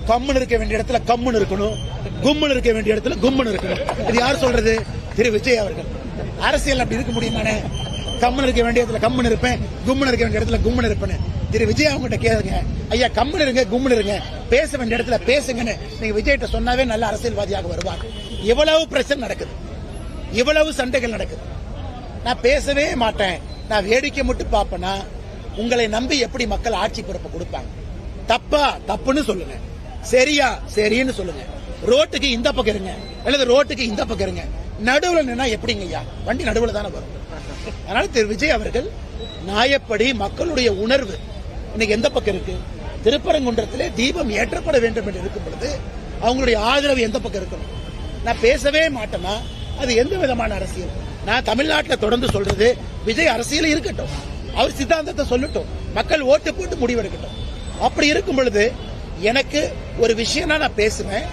கம்முன்னு இருக்க வேண்டிய இடத்துல கம்முன்னு இருக்கணும், கும்முன்னு இருக்க வேண்டிய இடத்துல கும்முன்னு இருக்கணும். இது யார் சொல்றது? திரு விஜய் அவர்கள். அரசியல் அப்படி இருக்க முடியுமானே? கம்முன்னு இருக்க வேண்டிய இடத்துல கம்முன்னு இருப்பேன், கும்முன்னு இருக்க வேண்டிய இடத்துல கும்முன்னு இருப்பேன். திரு விஜய் அவங்ககிட்ட கேளுங்க, ஐயா கம்முன்னு இருங்க, கும்முன்னு இருங்க, பேச வேண்டிய இடத்துல பேசுங்கன்னு நீங்க விஜய்கிட்ட சொன்னாவே நல்ல அரசியல்வாதியாக வருவார். இவ்வளவு பிரச்சனை நடக்குது, இவ்வளவு சண்டைகள் நடக்குது. நான் பேசவே மாட்டேன், நான் வேடிக்கை மட்டும் பார்ப்பேன்னா உங்களை நம்பி எப்படி மக்கள் ஆட்சி பொறுப்பை கொடுப்பாங்க? தப்பா தப்புன்னு சொல்லுங்க, சரியா சரின்னு சொல்லுங்க. ரோட்டுக்கு இந்த பக்கம் இருங்க அல்லது ரோட்டுக்கு இந்த பக்கம் இருங்க, நடுவுல நின்னா எப்படிங்க ஐயா? வண்டி நடுவுல தானே வரும். அதனால திரு விஜய் அவர்கள் நியாயப்படி மக்களுடைய உணர்வு இன்னைக்கு எந்த பக்கம் இருக்கு? திருப்பரங்குன்றத்திலே தீபம் ஏற்றப்பட வேண்டும் என்று இருக்கும் பொழுது அவங்களுடைய ஆதரவு எந்த பக்கம் இருக்கணும்? நான் பேசவே மாட்டேன்னா அது எந்த விதமான அரசியல்? நான் தமிழ்நாட்டில் தொடர்ந்து சொல்றது, விஜய் அரசியல் இருக்கட்டும், அவர் சித்தாந்தத்தை சொல்லட்டும், மக்கள் ஓட்டு போட்டு முடிவெடுக்கட்டும். அப்படி இருக்கும் பொழுது எனக்கு ஒரு விஷயம் நான் பேசுவேன்,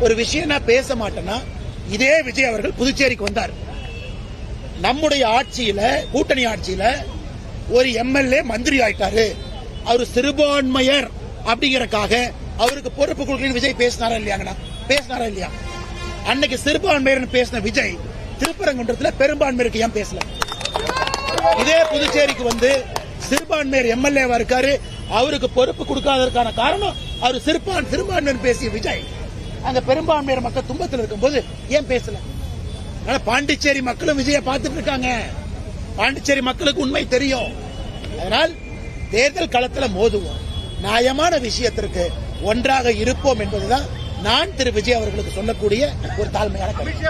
ஒரு விஷயம் நான் பேச மாட்டேன்னா இதே விஜய் அவர்கள் புதுச்சேரிக்கு வந்தார். நம்முடைய ஆட்சியில, கூட்டணி ஆட்சியில ஒரு எம்எல்ஏ மந்திரி ஆயிட்டாரு, அவர் சிறுபான்மையர் அப்படிங்கறக்காக அவருக்கு பொறுப்பு கொடுக்கணும் விஜய் பேசினாரா இல்லையாங்கண்ணா? பேசினாரா இல்லையா? அன்னைக்கு சிறுபான்மையர் பேசின விஜய் திருப்பரங்குன்றத்தில் பெரும்பான்மையருக்கு ஏன் பேசல? இதே புதுச்சேரிக்கு வந்து சிறுபான்மையர் எம்எல்ஏவா இருக்காரு, அவருக்கு பொறுப்பு கொடுக்காததற்கான காரணம் அவர் சிறுபான்மையர் பேசிய விஜய் அங்க பெரும்பான்மையர் மக்கள் துன்பத்தில் இருக்கும் போது ஏன் பேசல? பாண்டிச்சேரி மக்களும் விஜயை பார்த்துட்டு இருக்காங்க, பாண்டிச்சேரி மக்களுக்கு உண்மை தெரியும். அதனால் தேர்தல் களத்தில் மோதுவோம், நியாயமான விஷயத்திற்கு ஒன்றாக இருப்போம் என்பதுதான் நான் திரு விஜய் அவர்களுக்கு சொல்லக்கூடிய ஒரு தாழ்மையான கருத்து.